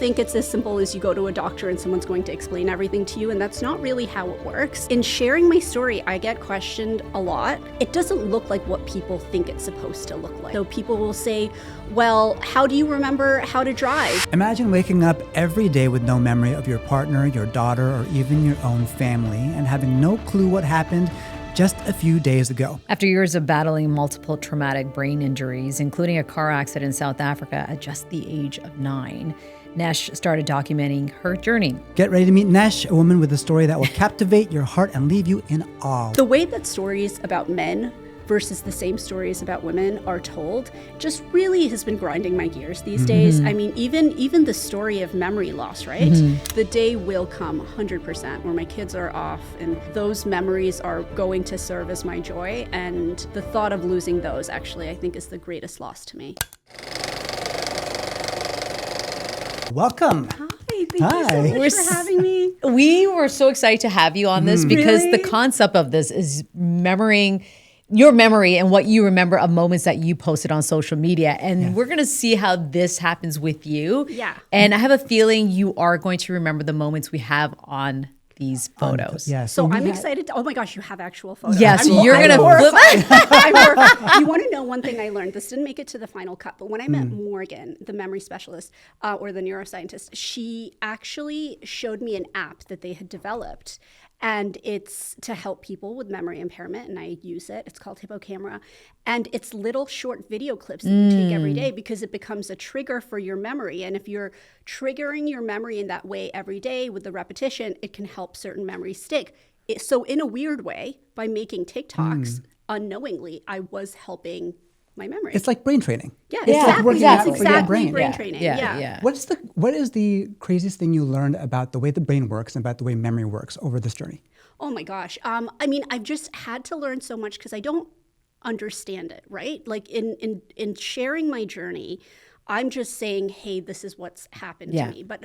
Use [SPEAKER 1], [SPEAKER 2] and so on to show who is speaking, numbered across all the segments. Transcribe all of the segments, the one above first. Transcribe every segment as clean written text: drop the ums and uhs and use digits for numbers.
[SPEAKER 1] think it's as simple as you go to a doctor and someone's going to explain everything to you, and that's not really how it works. In sharing my story, I get questioned a lot. It doesn't look like what people think it's supposed to look like. So people will say, well, how do you remember how to drive?
[SPEAKER 2] Imagine waking up every day with no memory of your partner, your daughter, or even your own family, and having no clue what happened just a few days ago.
[SPEAKER 3] After years of battling multiple traumatic brain injuries, including a car accident in South Africa at just the age of 9, Nesh started documenting her journey.
[SPEAKER 2] Get ready to meet Nesh, a woman with a story that will captivate your heart and leave you in awe.
[SPEAKER 1] The way that stories about men versus the same stories about women are told just really has been grinding my gears these days. I mean, even the story of memory loss, right? The day will come 100% where my kids are off and those memories are going to serve as my joy. And the thought of losing those actually, I think, is the greatest loss to me.
[SPEAKER 2] Welcome.
[SPEAKER 1] Hi, thank you so much for having me.
[SPEAKER 3] We were so excited to have you on this because
[SPEAKER 1] Really?
[SPEAKER 3] the concept of this is remembering your memory and what you remember of moments that you posted on social media. And we're going to see how this happens with you.
[SPEAKER 1] Yeah.
[SPEAKER 3] And I have a feeling you are going to remember the moments we have on these photos.
[SPEAKER 1] So I'm excited. Oh my gosh, you have actual photos.
[SPEAKER 3] Yes,
[SPEAKER 1] I'm
[SPEAKER 3] you're going to flip.
[SPEAKER 1] I'm horrified. You want to know one thing I learned? This didn't make it to the final cut, but when I met Morgan, the memory specialist or the neuroscientist, she actually showed me an app that they had developed. And it's to help people with memory impairment, and I use it. It's called Hippo Camera. And it's little short video clips that you take every day because it becomes a trigger for your memory. And if you're triggering your memory in that way every day with the repetition, it can help certain memories stick. So in a weird way, by making TikToks, unknowingly, I was helping my memory.
[SPEAKER 2] It's like brain training.
[SPEAKER 1] Yeah,
[SPEAKER 2] It's like
[SPEAKER 1] exactly.
[SPEAKER 2] working
[SPEAKER 1] That's
[SPEAKER 2] out for your
[SPEAKER 1] exactly
[SPEAKER 2] brain.
[SPEAKER 1] training.
[SPEAKER 3] Yeah.
[SPEAKER 2] What is the craziest thing you learned about the way the brain works and about the way memory works over this journey?
[SPEAKER 1] Oh my gosh. I mean, I've just had to learn so much because I don't understand it, right? Like in sharing my journey, I'm just saying, hey, this is what's happened to me. But,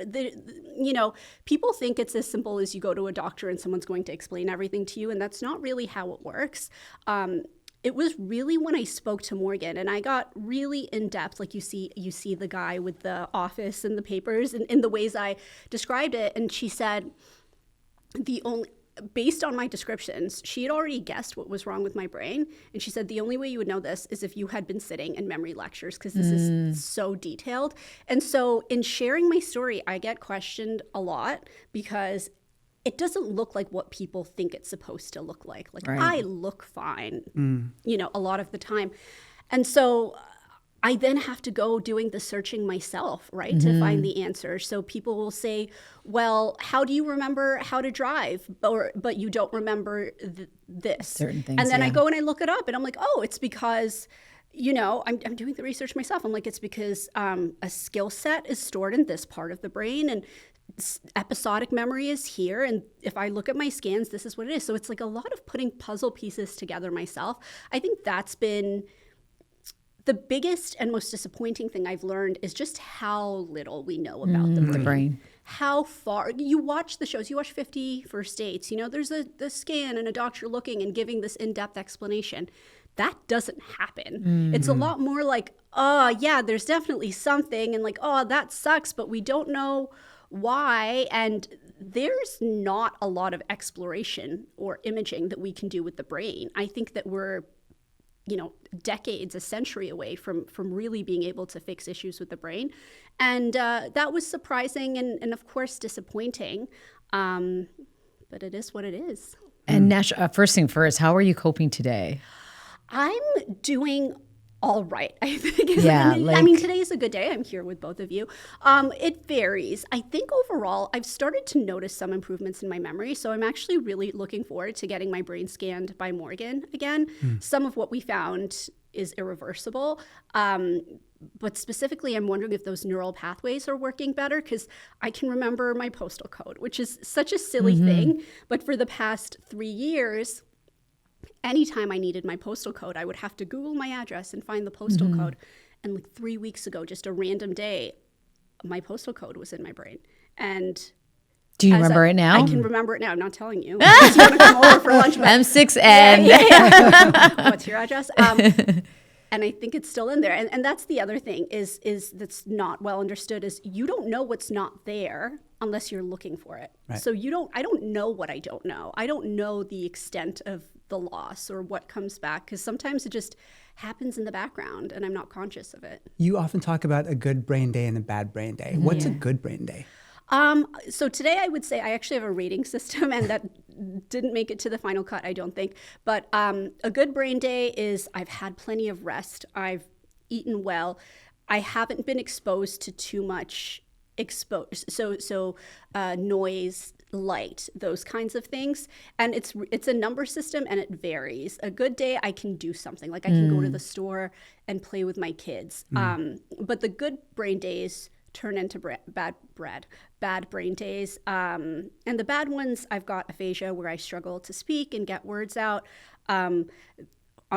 [SPEAKER 1] people think it's as simple as you go to a doctor and someone's going to explain everything to you. And that's not really how it works. It was really when I spoke to Morgan and I got really in depth, like you see the guy with the office and the papers and in the ways I described it. And she said, based on my descriptions, she had already guessed what was wrong with my brain. And she said, the only way you would know this is if you had been sitting in memory lectures because this is so detailed. And so in sharing my story, I get questioned a lot because it doesn't look like what people think it's supposed to look like. Like I look fine, a lot of the time. And so I then have to go doing the searching myself, right, to find the answer. So people will say, well, how do you remember how to drive? But you don't remember this.
[SPEAKER 3] Certain things,
[SPEAKER 1] and then I go and I look it up and I'm like, oh, it's because, I'm doing the research myself. I'm like, it's because a skill set is stored in this part of the brain and episodic memory is here. And if I look at my scans, this is what it is. So it's like a lot of putting puzzle pieces together myself. I think that's been the biggest and most disappointing thing I've learned is just how little we know about the brain. How far you watch the shows, you watch 50 First Dates, there's the scan and a doctor looking and giving this in-depth explanation. That doesn't happen. It's a lot more like, oh yeah, there's definitely something and like, oh, that sucks, but we don't know why. And there's not a lot of exploration or imaging that we can do with the brain. I think that we're decades, a century away from really being able to fix issues with the brain. And that was surprising and of course disappointing. But it is what it is.
[SPEAKER 3] And Nesh, first thing first, how are you coping today?
[SPEAKER 1] I'm doing all right, I think.
[SPEAKER 3] Yeah,
[SPEAKER 1] I mean, today is a good day. I'm here with both of you. It varies. I think overall, I've started to notice some improvements in my memory. So I'm actually really looking forward to getting my brain scanned by Morgan again. Some of what we found is irreversible. But specifically, I'm wondering if those neural pathways are working better because I can remember my postal code, which is such a silly thing. But for the past 3 years, anytime I needed my postal code, I would have to Google my address and find the postal code. And like 3 weeks ago, just a random day, my postal code was in my brain. And
[SPEAKER 3] do you remember it now?
[SPEAKER 1] I can remember it now. I'm not telling you. You want to come over for lunch?
[SPEAKER 3] M6N.
[SPEAKER 1] Yeah. What's your address? And I think it's still in there. And that's the other thing is that's not well understood is you don't know what's not there unless you're looking for it.
[SPEAKER 2] Right.
[SPEAKER 1] So I don't know what I don't know. I don't know the extent of the loss or what comes back, because sometimes it just happens in the background and I'm not conscious of it.
[SPEAKER 2] You often talk about a good brain day and a bad brain day. What's a good brain day?
[SPEAKER 1] So today I would say I actually have a rating system, and that didn't make it to the final cut, I don't think. But a good brain day is I've had plenty of rest. I've eaten well. I haven't been exposed to too much noise, light, those kinds of things. And it's a number system and it varies. A good day, I can do something. Like I can go to the store and play with my kids. But the good brain days turn into bad brain days. And the bad ones, I've got aphasia where I struggle to speak and get words out.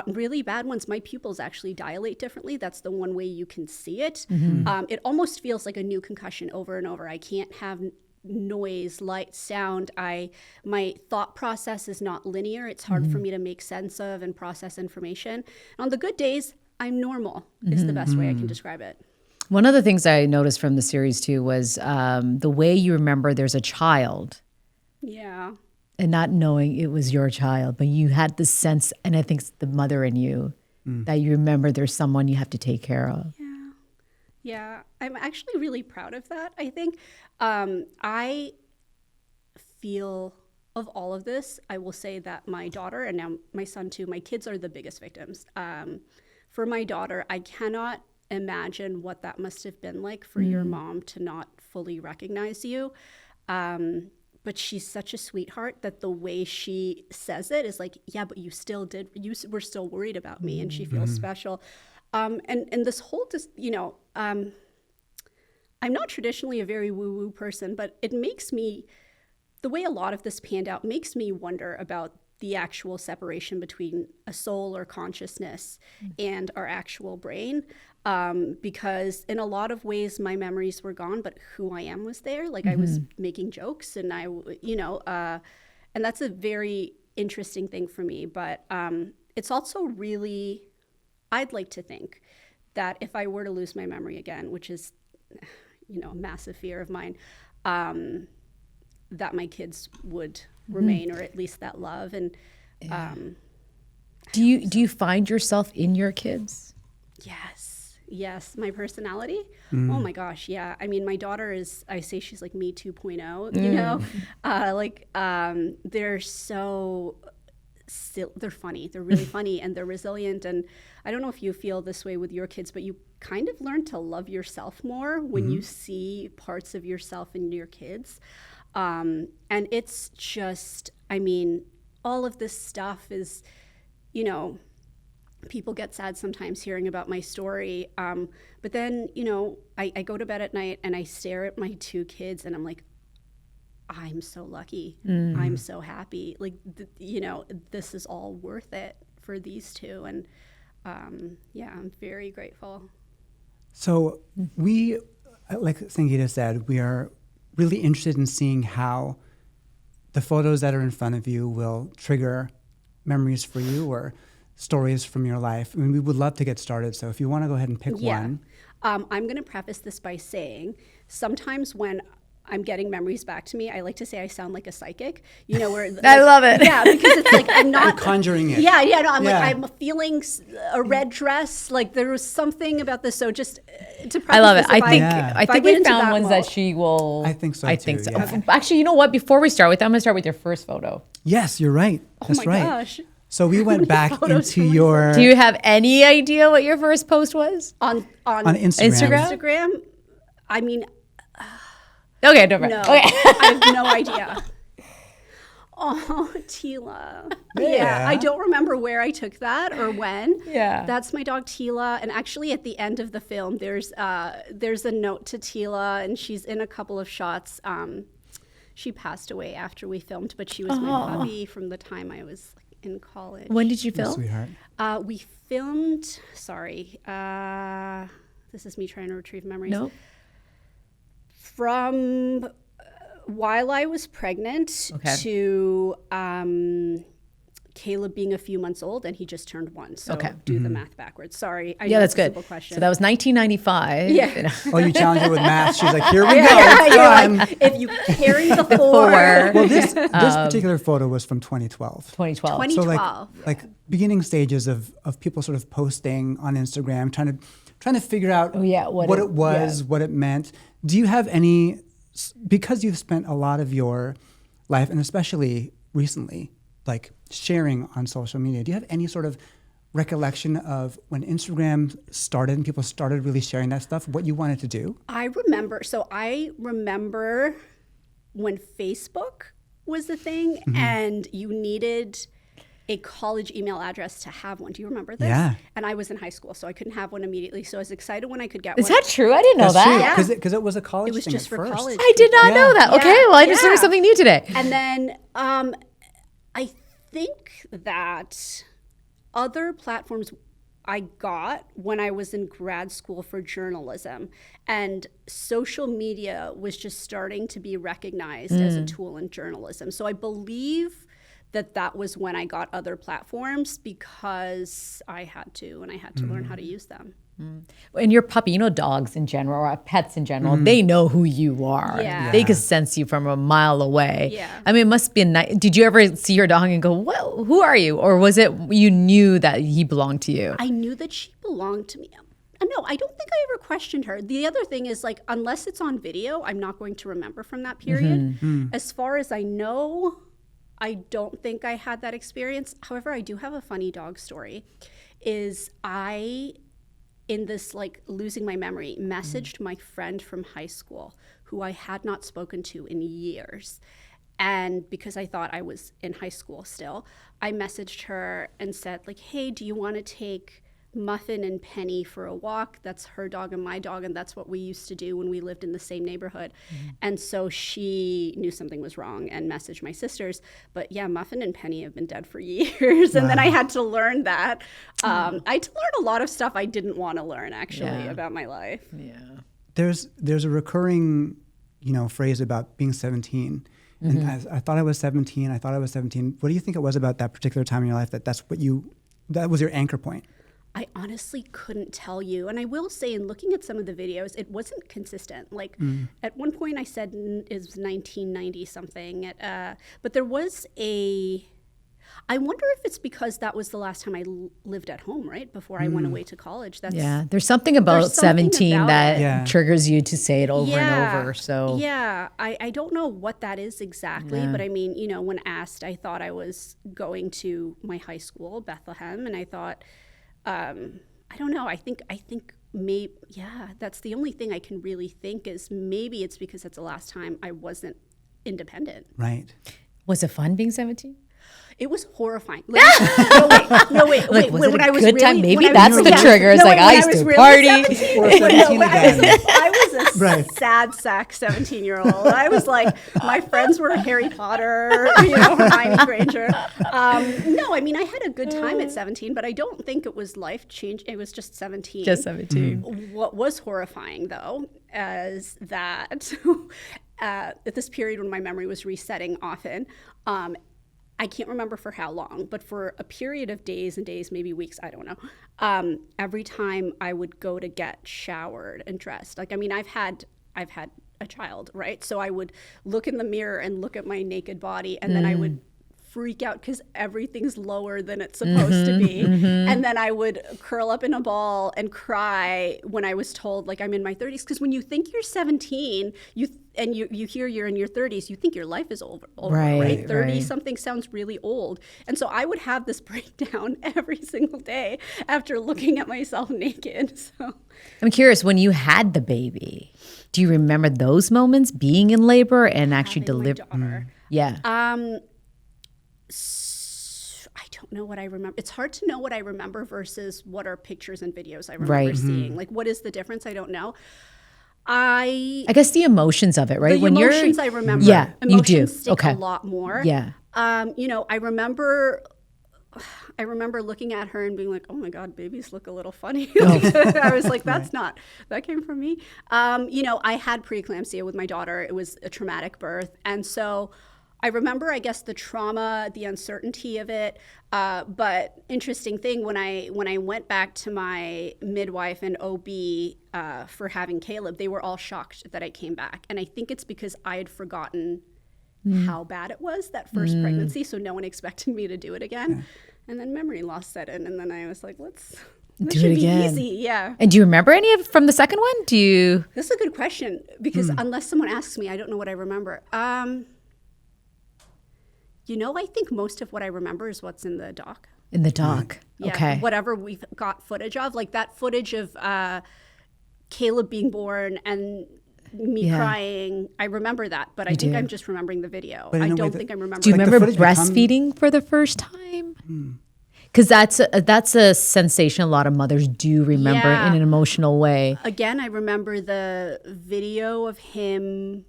[SPEAKER 1] Really bad ones, my pupils actually dilate differently. That's the one way you can see it. It almost feels like a new concussion over and over. I can't have noise, light, sound. My thought process is not linear. It's hard for me to make sense of and process information. On the good days, I'm normal is the best way I can describe it.
[SPEAKER 3] One of the things I noticed from the series too was the way you remember there's a child.
[SPEAKER 1] Yeah.
[SPEAKER 3] And not knowing it was your child, but you had the sense, and I think it's the mother in you, that you remember there's someone you have to take care of.
[SPEAKER 1] Yeah. I'm actually really proud of that. I think I feel of all of this, I will say that my daughter, and now my son too, my kids are the biggest victims. For my daughter, I cannot imagine what that must have been like for your mom to not fully recognize you. But she's such a sweetheart that the way she says it is like, yeah, but you were still worried about me, and she feels special. And this whole, I'm not traditionally a very woo-woo person, but it makes me, the way a lot of this panned out makes me wonder about the actual separation between a soul or consciousness and our actual brain. Because in a lot of ways my memories were gone, but who I am was there. Like I was making jokes and and that's a very interesting thing for me. But it's also really, I'd like to think that if I were to lose my memory again, which is, a massive fear of mine, that my kids would remain, or at least that love. And
[SPEAKER 3] do you find yourself in your kids?
[SPEAKER 1] Yes, my personality. Oh my gosh, yeah. I mean, my daughter is, I say she's like me 2.0, they're so they're funny. They're really funny, and they're resilient. And I don't know if you feel this way with your kids, but you kind of learn to love yourself more when you see parts of yourself in your kids. And it's just, I mean, all of this stuff is, people get sad sometimes hearing about my story. But then, I go to bed at night and I stare at my two kids and I'm like, I'm so lucky. I'm so happy. Like, this is all worth it for these two. And I'm very grateful.
[SPEAKER 2] So we, like Sangeeta said, we are really interested in seeing how the photos that are in front of you will trigger memories for you or stories from your life. I mean, we would love to get started. So if you want to go ahead and pick one.
[SPEAKER 1] I'm going to preface this by saying sometimes when I'm getting memories back to me, I like to say I sound like a psychic, where
[SPEAKER 3] I love it.
[SPEAKER 1] Yeah, because it's like I'm not
[SPEAKER 2] I'm conjuring it.
[SPEAKER 1] I'm like I'm feeling a red dress. Like there was something about this. So just to preface
[SPEAKER 3] I love it.
[SPEAKER 1] this,
[SPEAKER 3] I think we found ones that she will.
[SPEAKER 2] I think so. Yeah.
[SPEAKER 3] Actually, you know what? Before we start with, I'm going to start with your first photo.
[SPEAKER 2] Yes, you're right. That's
[SPEAKER 1] oh my
[SPEAKER 2] right.
[SPEAKER 1] gosh.
[SPEAKER 2] So we went back into your.
[SPEAKER 3] Do you have any idea what your first post was?
[SPEAKER 1] On
[SPEAKER 3] Instagram?
[SPEAKER 1] I mean.
[SPEAKER 3] Okay, no. Okay.
[SPEAKER 1] I have no idea. Oh, Tila. Yeah, I don't remember where I took that or when.
[SPEAKER 3] Yeah.
[SPEAKER 1] That's my dog Tila. And actually at the end of the film, there's a note to Tila, and she's in a couple of shots. She passed away after we filmed, but she was my puppy from the time I was in college.
[SPEAKER 3] When did you film?
[SPEAKER 2] Sweetheart.
[SPEAKER 1] We filmed, this is me trying to retrieve memories.
[SPEAKER 3] Nope.
[SPEAKER 1] From while I was pregnant to Caleb being a few months old, and he just turned 1. So
[SPEAKER 3] Okay.
[SPEAKER 1] do the math backwards. Sorry. I
[SPEAKER 3] Yeah,
[SPEAKER 1] know
[SPEAKER 3] that's
[SPEAKER 1] it's a
[SPEAKER 3] good.
[SPEAKER 1] simple question.
[SPEAKER 3] So that was 1995.
[SPEAKER 1] Yeah.
[SPEAKER 2] Oh, you challenge her with math. She's like, here we go.
[SPEAKER 1] Yeah,
[SPEAKER 2] It's
[SPEAKER 1] you're
[SPEAKER 2] done.
[SPEAKER 1] like, if you carry the 4.
[SPEAKER 2] Well, this particular photo was from 2012.
[SPEAKER 3] 2012.
[SPEAKER 1] 2012.
[SPEAKER 2] So like beginning stages of people sort of posting on Instagram, trying to figure out what it was, what it meant. Do you have any, because you've spent a lot of your life, and especially recently, like sharing on social media, do you have any sort of recollection of when Instagram started and people started really sharing that stuff, what you wanted to do?
[SPEAKER 1] I remember when Facebook was the thing and you needed a college email address to have one. Do you remember this?
[SPEAKER 2] Yeah.
[SPEAKER 1] And I was in high school, so I couldn't have one immediately. So I was excited when I could get
[SPEAKER 3] Is
[SPEAKER 1] one.
[SPEAKER 3] that true? I didn't know
[SPEAKER 2] That's
[SPEAKER 3] that.
[SPEAKER 2] true, because it was a college
[SPEAKER 1] It was
[SPEAKER 2] thing
[SPEAKER 1] just
[SPEAKER 2] at
[SPEAKER 1] for
[SPEAKER 2] first.
[SPEAKER 1] college.
[SPEAKER 3] I did not
[SPEAKER 2] Yeah.
[SPEAKER 3] know that. Okay,
[SPEAKER 1] Yeah.
[SPEAKER 3] well, I just learned
[SPEAKER 1] Yeah.
[SPEAKER 3] something new today.
[SPEAKER 1] And then I think that other platforms I got when I was in grad school for journalism, and social media was just starting to be recognized as a tool in journalism. So I believe that was when I got other platforms, because I had to, and I had to learn how to use them.
[SPEAKER 3] And your puppy, dogs in general, or pets in general, they know who you are.
[SPEAKER 1] Yeah.
[SPEAKER 3] They can sense you from a mile away.
[SPEAKER 1] Yeah.
[SPEAKER 3] I mean, it must be nice. Did you ever see your dog and go, well, who are you? Or was it you knew that he belonged to you?
[SPEAKER 1] I knew that she belonged to me. No, I don't think I ever questioned her. The other thing is, like, unless it's on video, I'm not going to remember from that period. As far as I know, I don't think I had that experience. However, I do have a funny dog story. In this, like, losing my memory, messaged my friend from high school who I had not spoken to in years. And because I thought I was in high school still, I messaged her and said, like, hey, do you want to take Muffin and Penny for a walk? That's her dog and my dog, and that's what we used to do when we lived in the same neighborhood. And so she knew something was wrong and messaged my sisters. But yeah, Muffin and Penny have been dead for years. And then I had to learn that. I had to learn a lot of stuff I didn't want to learn, actually, about my life.
[SPEAKER 3] Yeah.
[SPEAKER 2] There's a recurring, phrase about being 17. And I thought I was 17. What do you think it was about that particular time in your life that was your anchor point?
[SPEAKER 1] I honestly couldn't tell you. And I will say, in looking at some of the videos, it wasn't consistent. Like, at one point I said it was 1990 something. But there was I wonder if it's because that was the last time I lived at home, right? Before I went away to college.
[SPEAKER 3] There's something about 17
[SPEAKER 1] about
[SPEAKER 3] that triggers you to say it over and over. So
[SPEAKER 1] yeah, I don't know what that is exactly, but I mean, when asked, I thought I was going to my high school, Bethlehem, and I thought, I don't know. I think maybe, that's the only thing I can really think is maybe it's because that's the last time I wasn't independent.
[SPEAKER 2] Right.
[SPEAKER 3] was it fun being 17?
[SPEAKER 1] It was horrifying. Like, no, wait.
[SPEAKER 3] Like, was it
[SPEAKER 1] when
[SPEAKER 3] a
[SPEAKER 1] I was
[SPEAKER 3] good
[SPEAKER 1] really,
[SPEAKER 3] time? Maybe
[SPEAKER 1] when
[SPEAKER 3] that's
[SPEAKER 1] was,
[SPEAKER 3] the trigger. It's like, I used to
[SPEAKER 1] really
[SPEAKER 3] party.
[SPEAKER 1] 17,
[SPEAKER 2] Or 17 again.
[SPEAKER 1] I was a
[SPEAKER 2] Right.
[SPEAKER 1] sad sack 17-year-old. I was like, my friends were Harry Potter, Hermione Granger. No, I mean, I had a good time at 17, but I don't think it was life-changing. It was just 17.
[SPEAKER 3] Just 17.
[SPEAKER 1] What was horrifying, though, is that at this period when my memory was resetting often, I can't remember for how long, but for a period of days and days, maybe weeks, I don't know. Every time I would go to get showered and dressed, like, I mean, I've had a child, right? So I would look in the mirror and look at my naked body, and then I would freak out because everything's lower than it's supposed to be. And then I would curl up in a ball and cry when I was told, like, I'm in my 30s. Because when you think you're 17, you hear you're in your 30s, you think your life is over, right? 30 something sounds really old. And so I would have this breakdown every single day after looking at myself naked. So
[SPEAKER 3] I'm curious, when you had the baby, do you remember those moments, being in labor and actually delivering? Yeah.
[SPEAKER 1] I don't know what I remember. It's hard to know what I remember versus what are pictures and videos I remember seeing. Like, what is the difference? I don't know. I
[SPEAKER 3] guess the emotions of it, right?
[SPEAKER 1] The emotions I remember.
[SPEAKER 3] Yeah,
[SPEAKER 1] emotions
[SPEAKER 3] you do.
[SPEAKER 1] Stick
[SPEAKER 3] Okay.
[SPEAKER 1] a lot more.
[SPEAKER 3] Yeah.
[SPEAKER 1] I remember looking at her and being like, oh my God, babies look a little funny. I was like, that came from me. I had preeclampsia with my daughter. It was a traumatic birth. And so I remember, I guess, the trauma, the uncertainty of it. But interesting thing, when I went back to my midwife and OB for having Caleb, they were all shocked that I came back. And I think it's because I had forgotten how bad it was that first pregnancy. So no one expected me to do it again. Yeah. And then memory loss set in. And then I was like, this
[SPEAKER 3] do
[SPEAKER 1] should
[SPEAKER 3] it
[SPEAKER 1] be
[SPEAKER 3] again.
[SPEAKER 1] easy. Yeah.
[SPEAKER 3] And do you remember any of it from the second one?
[SPEAKER 1] This is a good question, because unless someone asks me, I don't know what I remember. I think most of what I remember is what's in the doc.
[SPEAKER 3] In the doc.
[SPEAKER 1] Yeah,
[SPEAKER 3] okay.
[SPEAKER 1] Whatever we've got footage of, like that footage of Caleb being born and me crying. I remember that, but I think I'm just remembering the video. I don't think I'm remembering.
[SPEAKER 3] Do you remember
[SPEAKER 2] the
[SPEAKER 3] breastfeeding for the first time? Because that's a sensation a lot of mothers do remember in an emotional way.
[SPEAKER 1] Again, I remember the video of him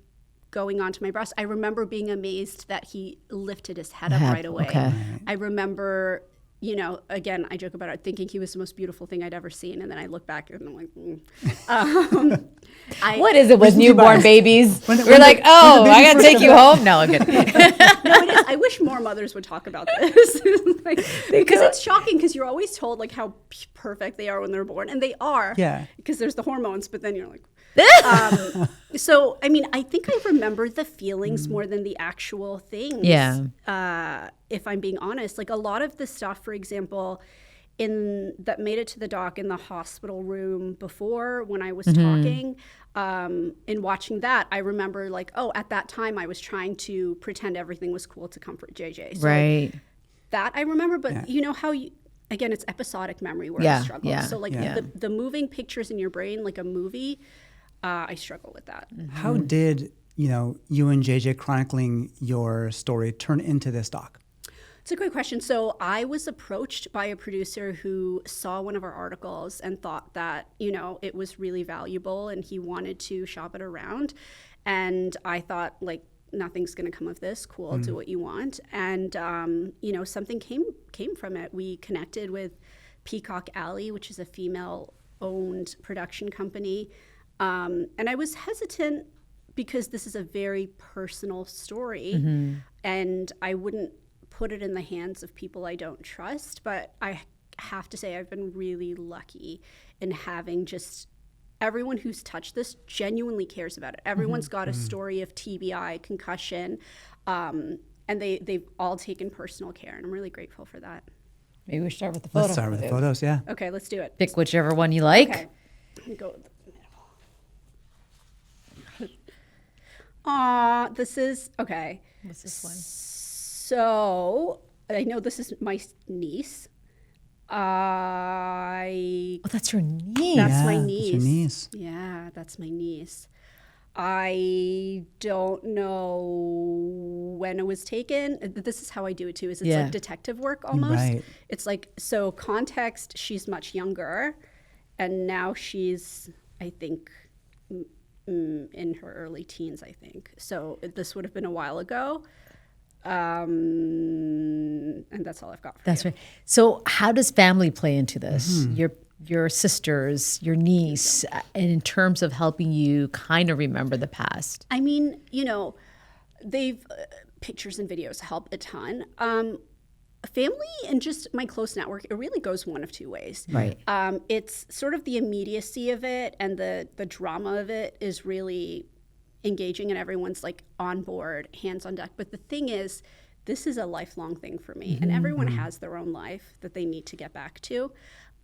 [SPEAKER 1] going onto my breast. I remember being amazed that he lifted his head up right away.
[SPEAKER 3] Okay.
[SPEAKER 1] I remember, again, I joke about it, thinking he was the most beautiful thing I'd ever seen. And then I look back and I'm like,
[SPEAKER 3] what is it with newborn babies? We're like, I got to take you home. No, I'm kidding.
[SPEAKER 1] No, it is. I wish more mothers would talk about this. Because it's shocking, because you're always told like how perfect they are when they're born. And they are. Yeah. Because there's the hormones, but then you're like, so, I mean, I think I remember the feelings more than the actual things.
[SPEAKER 3] Yeah.
[SPEAKER 1] If I'm being honest, like a lot of the stuff, for example, that made it to the doc in the hospital room before when I was talking, and watching that, I remember like, at that time I was trying to pretend everything was cool to comfort JJ. So
[SPEAKER 3] right.
[SPEAKER 1] Like, that I remember, but you know how again, it's episodic memory where I struggle.
[SPEAKER 3] Yeah.
[SPEAKER 1] So like the moving pictures in your brain, like a movie, I struggle with that.
[SPEAKER 2] How did, you and JJ chronicling your story turn into this doc?
[SPEAKER 1] It's a great question. So I was approached by a producer who saw one of our articles and thought that, it was really valuable and he wanted to shop it around. And I thought, like, nothing's going to come of this. Cool, do what you want. And, something came from it. We connected with Peacock Alley, which is a female-owned production company. And I was hesitant because this is a very personal story. And I wouldn't put it in the hands of people I don't trust. But I have to say I've been really lucky in having just everyone who's touched this genuinely cares about it. Everyone's got a story of TBI, concussion, and they've all taken personal care, and I'm really grateful for that.
[SPEAKER 3] Maybe we start with the photos.
[SPEAKER 2] Let's start with the photos, yeah.
[SPEAKER 1] Okay, let's do it.
[SPEAKER 3] Pick whichever one you like.
[SPEAKER 1] Okay, go with the middle. Aw, this is, okay.
[SPEAKER 3] What's this one?
[SPEAKER 1] So, I know this is my niece.
[SPEAKER 3] Oh, that's your niece.
[SPEAKER 1] That's my niece.
[SPEAKER 2] That's your niece.
[SPEAKER 1] Yeah, that's my niece. I don't know when it was taken. This is how I do it too. It's like detective work almost. Right. It's like, so context, she's much younger, and now she's, I think, in her early teens, I think. So this would have been a while ago. And that's all I've got for you.
[SPEAKER 3] That's right. So how does family play into this? Your sisters, your niece, and in terms of helping you kind of remember the past?
[SPEAKER 1] I mean, they've pictures and videos help a ton. Family and just my close network, it really goes one of two ways.
[SPEAKER 3] Right.
[SPEAKER 1] It's sort of the immediacy of it and the drama of it is really engaging, and everyone's like on board, hands on deck. But the thing is, this is a lifelong thing for me, and everyone has their own life that they need to get back to.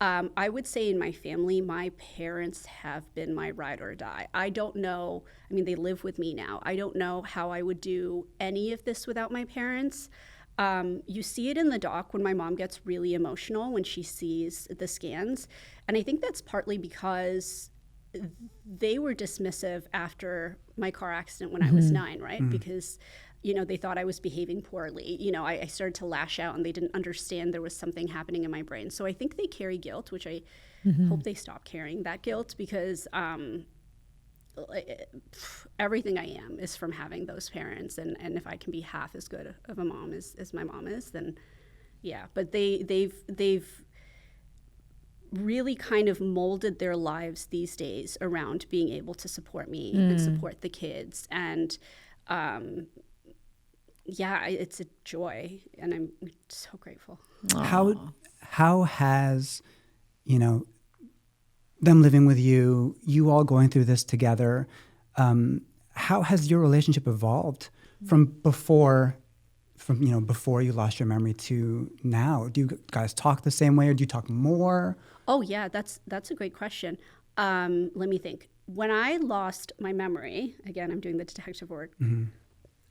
[SPEAKER 1] I would say in my family, my parents have been my ride or die. I don't know, I mean, they live with me now. I don't know how I would do any of this without my parents. You see it in the doc when my mom gets really emotional when she sees the scans. And I think that's partly because they were dismissive after my car accident when I was 9, right? Because, they thought I was behaving poorly. I started to lash out and they didn't understand there was something happening in my brain. So I think they carry guilt, which I hope they stop carrying that guilt, because everything I am is from having those parents. And if I can be half as good of a mom as my mom is, then yeah. But they've really kind of molded their lives these days around being able to support me and support the kids. And it's a joy, and I'm so grateful.
[SPEAKER 2] How has, them living with you, you all going through this together, how has your relationship evolved from before you lost your memory to now? Do you guys talk the same way, or do you talk more?
[SPEAKER 1] Oh yeah, that's a great question. Let me think. When I lost my memory, again, I'm doing the detective work.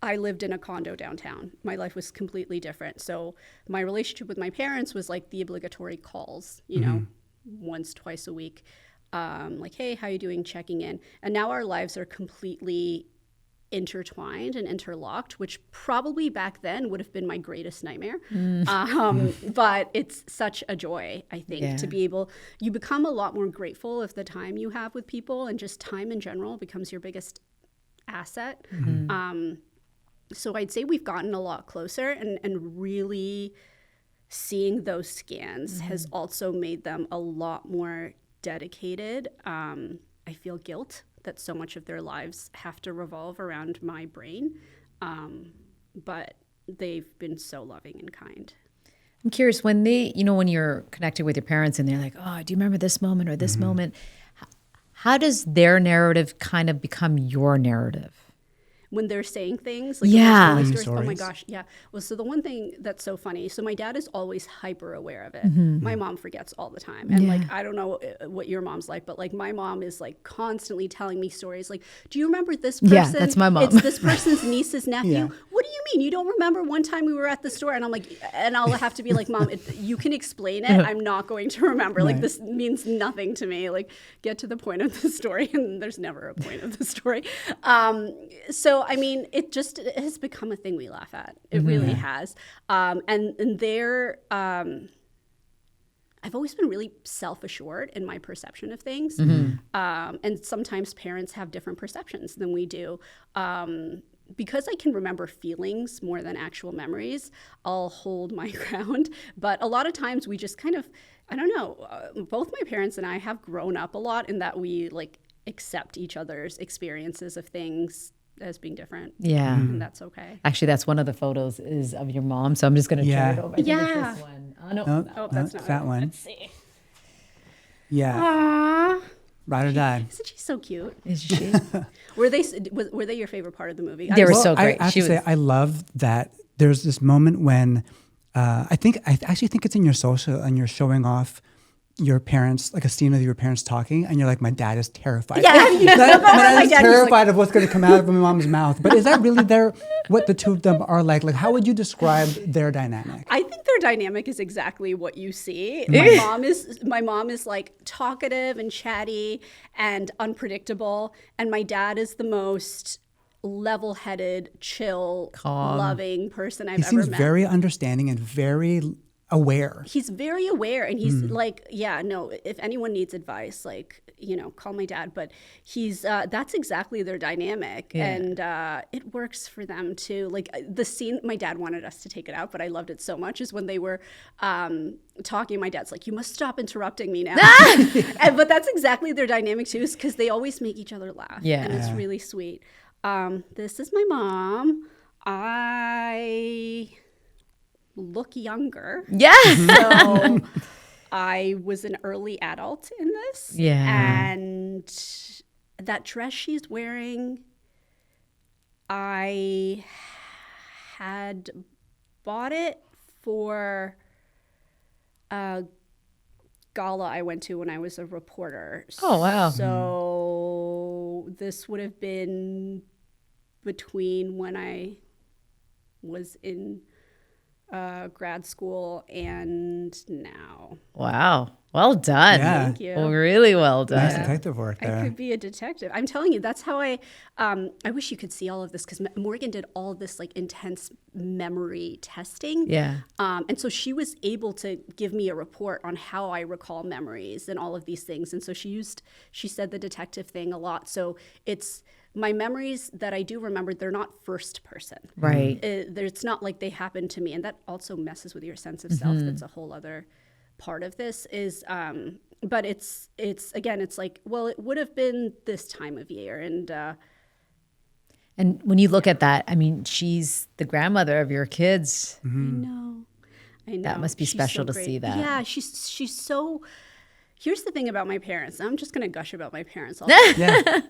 [SPEAKER 1] I lived in a condo downtown. My life was completely different. So my relationship with my parents was like the obligatory calls, once, twice a week. Like, hey, how you doing? Checking in. And now our lives are completely intertwined and interlocked, which probably back then would have been my greatest nightmare. But it's such a joy, I think, to be able, you become a lot more grateful of the time you have with people, and just time in general becomes your biggest asset. So I'd say we've gotten a lot closer, and really seeing those scans has also made them a lot more dedicated. I feel guilt that so much of their lives have to revolve around my brain. But they've been so loving and kind.
[SPEAKER 3] I'm curious, when they, when you're connected with your parents and they're like, oh, do you remember this moment or this moment? How does their narrative kind of become your narrative?
[SPEAKER 1] When they're saying things, like stories. Oh my gosh, yeah. Well, so the one thing that's so funny, so my dad is always hyper aware of it. My mom forgets all the time. And like, I don't know what your mom's like, but like my mom is like constantly telling me stories. Like, do you remember this person?
[SPEAKER 3] Yeah, that's my mom.
[SPEAKER 1] It's this person's niece's nephew. What do you mean? You don't remember one time we were at the store? And I'm like, and I'll have to be like, Mom, you can explain it. I'm not going to remember. Like, this means nothing to me. Like, get to the point of the story. And there's never a point of the story. So, I mean, it has become a thing we laugh at. It really has. And they're, I've always been really self-assured in my perception of things. And sometimes parents have different perceptions than we do. Because I can remember feelings more than actual memories, I'll hold my ground. But a lot of times we just kind of, I don't know, both my parents and I have grown up a lot in that we like accept each other's experiences of things as being different.
[SPEAKER 3] Yeah.
[SPEAKER 1] And that's okay.
[SPEAKER 3] Actually, that's one of the photos is of your mom. So I'm just going to turn it over. I think it's this one. Oh, no.
[SPEAKER 1] That's not
[SPEAKER 2] that one.
[SPEAKER 1] Let's see.
[SPEAKER 2] Yeah.
[SPEAKER 1] Aww.
[SPEAKER 2] Ride or die.
[SPEAKER 1] Isn't she so cute?
[SPEAKER 3] Is she?
[SPEAKER 1] Were they your favorite part of the movie?
[SPEAKER 3] They were so great.
[SPEAKER 2] I have to say, I love that there's this moment when I actually think it's in your social, and you're showing off your parents, like a scene of your parents talking, and you're like, my dad is terrified.
[SPEAKER 1] Yeah,
[SPEAKER 2] my dad is terrified of what's going to come out of my mom's mouth. But is that really what the two of them are like? Like, how would you describe their dynamic?
[SPEAKER 1] I think their dynamic is exactly what you see. My mom is like talkative and chatty and unpredictable, and my dad is the most level-headed, chill,
[SPEAKER 3] calm,
[SPEAKER 1] loving person I've ever met.
[SPEAKER 2] He seems very understanding and very aware.
[SPEAKER 1] He's very aware, and he's like, if anyone needs advice, like, call my dad. But he's that's exactly their dynamic, and it works for them too. Like the scene, my dad wanted us to take it out, but I loved it so much, is when they were talking. My dad's like, you must stop interrupting me now. But that's exactly their dynamic too, is because they always make each other laugh. And it's really sweet. This is my mom. I look younger.
[SPEAKER 3] Yeah.
[SPEAKER 1] So I was an early adult in this.
[SPEAKER 3] Yeah.
[SPEAKER 1] And that dress she's wearing, I had bought it for a gala I went to when I was a reporter.
[SPEAKER 3] Oh, wow.
[SPEAKER 1] So this would have been between when I was in grad school and now.
[SPEAKER 3] Wow. Well done.
[SPEAKER 2] Yeah.
[SPEAKER 1] Thank you.
[SPEAKER 3] Well, really well done.
[SPEAKER 2] Nice detective work there.
[SPEAKER 1] I could be a detective. I'm telling you, that's how I wish you could see all of this, because Morgan did all of this like intense memory testing.
[SPEAKER 3] Yeah.
[SPEAKER 1] And so she was able to give me a report on how I recall memories and all of these things. And so she said the detective thing a lot. So it's my memories that I do remember, they're not first person.
[SPEAKER 3] Right.
[SPEAKER 1] It's not like they happened to me. And that also messes with your sense of self. That's a whole other part of this is, but it's again, it's like, well, it would have been this time of year. And
[SPEAKER 3] And when you look at that, I mean, she's the grandmother of your kids.
[SPEAKER 1] I know.
[SPEAKER 3] That must be
[SPEAKER 1] She's
[SPEAKER 3] special to
[SPEAKER 1] great.
[SPEAKER 3] see that.
[SPEAKER 1] Yeah, she's so. Here's the thing about my parents. I'm just gonna gush about my parents all the time.
[SPEAKER 2] Yeah.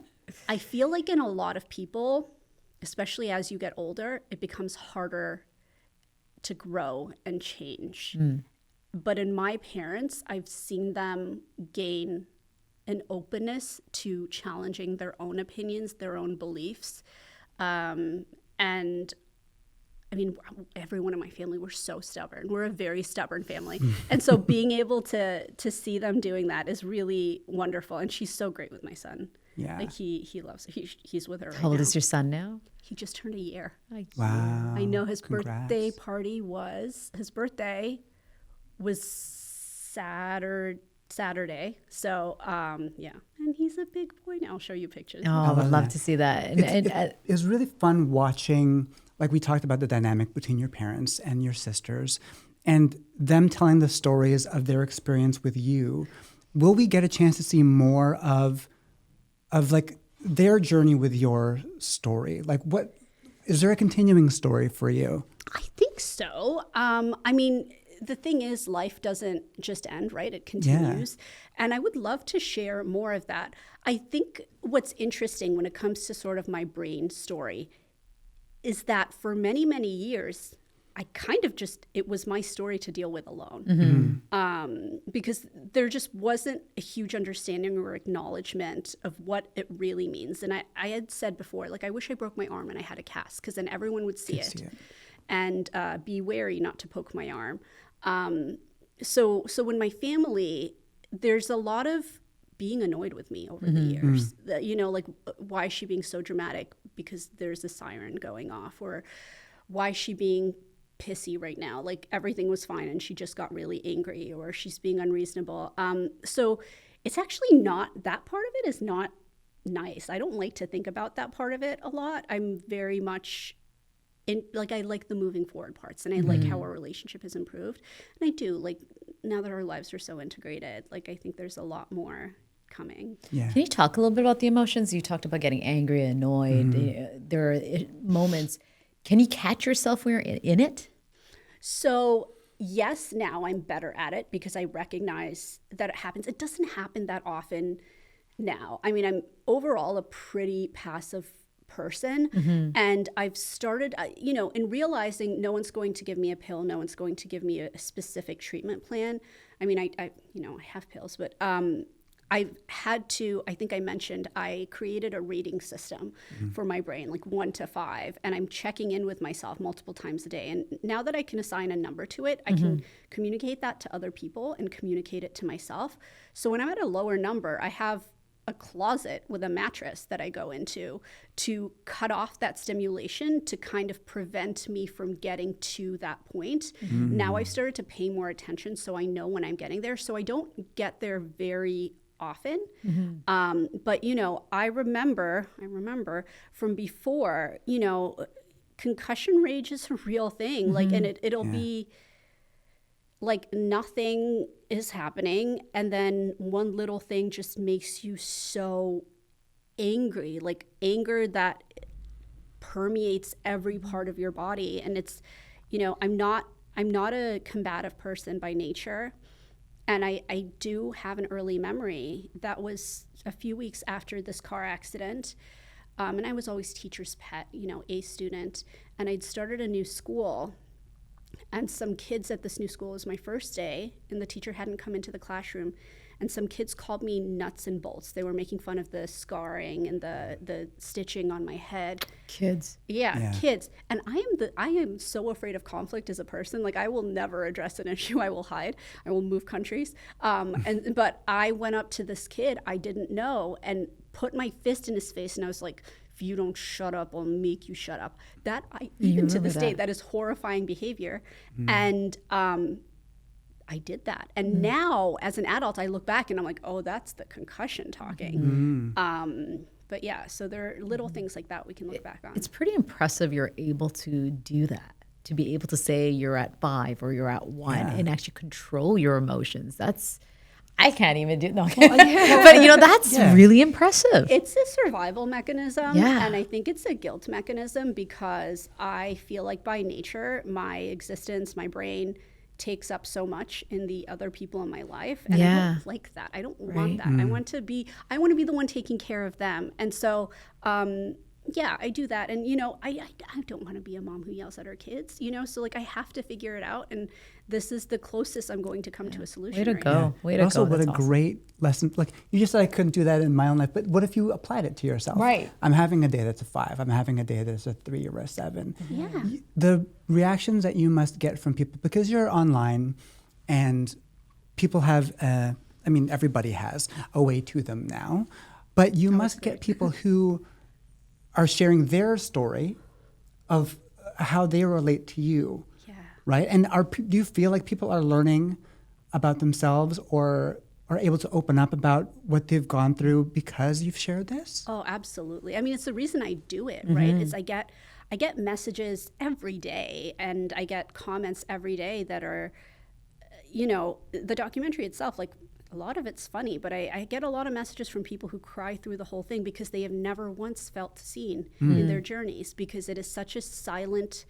[SPEAKER 1] I feel like in a lot of people, especially as you get older, it becomes harder to grow and change. But in my parents, I've seen them gain an openness to challenging their own opinions, their own beliefs. And I mean, everyone in my family, we're so stubborn. We're a very stubborn family. And so being able to see them doing that is really wonderful. And she's so great with my son.
[SPEAKER 2] Yeah.
[SPEAKER 1] Like he loves it. He's with her right
[SPEAKER 3] How old
[SPEAKER 1] now.
[SPEAKER 3] is your son now?
[SPEAKER 1] He just turned a year.
[SPEAKER 2] Wow.
[SPEAKER 1] I know his
[SPEAKER 2] Congrats.
[SPEAKER 1] birthday party was Saturday. So, yeah. And he's a big boy now. I'll show you pictures.
[SPEAKER 3] Oh, I would
[SPEAKER 2] love
[SPEAKER 3] love
[SPEAKER 2] that.
[SPEAKER 3] to see that.
[SPEAKER 2] It was really fun watching, like we talked about the dynamic between your parents and your sisters and them telling the stories of their experience with you. Will we get a chance to see more of like their journey with your story? Like what, is there a continuing story for you?
[SPEAKER 1] I think so. I mean, the thing is, life doesn't just end, right? It continues. And I would love to share more of that. I think what's interesting when it comes to sort of my brain story is that for many, many years, I kind of it was my story to deal with alone. Because there just wasn't a huge understanding or acknowledgement of what it really means. And I had said before, like, I wish I broke my arm and I had a cast, because then everyone would see it. And be wary not to poke my arm. So in my family, there's a lot of being annoyed with me over the years. You know, like, why is she being so dramatic? Because there's a siren going off. Or why is she being pissy right now? Like, everything was fine and she just got really angry, or she's being unreasonable. So it's actually not, that part of it is not nice. I don't like to think about that part of it a lot. I'm very much I like the moving forward parts, and I like how our relationship has improved. And I do, like, now that our lives are so integrated, like, I think there's a lot more coming.
[SPEAKER 2] Yeah.
[SPEAKER 3] Can you talk a little bit about the emotions? You talked about getting angry, annoyed. There are moments. Can you catch yourself when you're in it?
[SPEAKER 1] So yes, now I'm better at it because I recognize that it happens. It doesn't happen that often now. I mean, I'm overall a pretty passive person. And I've started, in realizing no one's going to give me a pill, no one's going to give me a specific treatment plan. I mean, I have pills, but I've had to, I think I mentioned, I created a rating system for my brain, like 1 to 5, and I'm checking in with myself multiple times a day. And now that I can assign a number to it, I can communicate that to other people and communicate it to myself. So when I'm at a lower number, I have a closet with a mattress that I go into to cut off that stimulation to kind of prevent me from getting to that point. Now I've started to pay more attention, so I know when I'm getting there. So I don't get there very often. But, I remember from before, concussion rage is a real thing. Like, and it'll be like nothing is happening, and then one little thing just makes you so angry, like anger that permeates every part of your body. And it's, I'm not a combative person by nature. And I do have an early memory that was a few weeks after this car accident. And I was always teacher's pet, A student. And I'd started a new school. And some kids at this new school, it was my first day, and the teacher hadn't come into the classroom. And some kids called me nuts and bolts. They were making fun of the scarring and the stitching on my head.
[SPEAKER 3] Kids.
[SPEAKER 1] Yeah, kids. And I am so afraid of conflict as a person. Like, I will never address an issue. I will hide. I will move countries. But I went up to this kid I didn't know and put my fist in his face, and I was like, if you don't shut up, I'll make you shut up. That even to this day, that is horrifying behavior. And I did that. And now as an adult, I look back and I'm like, oh, that's the concussion talking. But yeah, so there are little things like that we can look back on.
[SPEAKER 3] It's pretty impressive you're able to do that, to be able to say you're at 5 or you're at 1 and actually control your emotions. I can't even do no. But that's really impressive.
[SPEAKER 1] It's a survival mechanism,
[SPEAKER 3] Yeah.
[SPEAKER 1] and I think it's a guilt mechanism because I feel like by nature, my existence, my brain takes up so much in the other people in my life, and I don't like that. I don't want that. I want to be the one taking care of them, and so. I do that. And, I don't want to be a mom who yells at her kids, so like I have to figure it out. And this is the closest I'm going to come to a solution.
[SPEAKER 3] Way to
[SPEAKER 1] right
[SPEAKER 3] go.
[SPEAKER 1] now.
[SPEAKER 3] Way to
[SPEAKER 2] also,
[SPEAKER 3] go.
[SPEAKER 2] what
[SPEAKER 3] That's
[SPEAKER 2] a
[SPEAKER 3] awesome.
[SPEAKER 2] great lesson. Like you just said, I couldn't do that in my own life, but what if you applied it to yourself?
[SPEAKER 3] Right.
[SPEAKER 2] I'm having a day that's a 5. I'm having a day that's a 3 or a 7.
[SPEAKER 1] Yeah.
[SPEAKER 2] The reactions that you must get from people, because you're online and people have, everybody has a way to them now, but you must get people who are sharing their story of how they relate to you, right? And do you feel like people are learning about themselves or are able to open up about what they've gone through because you've shared this?
[SPEAKER 1] Oh, absolutely. I mean, it's the reason I do it, right? It's I get messages every day, and I get comments every day that are, the documentary itself, like a lot of it's funny, but I get a lot of messages from people who cry through the whole thing because they have never once felt seen in their journeys, because it is such a silent,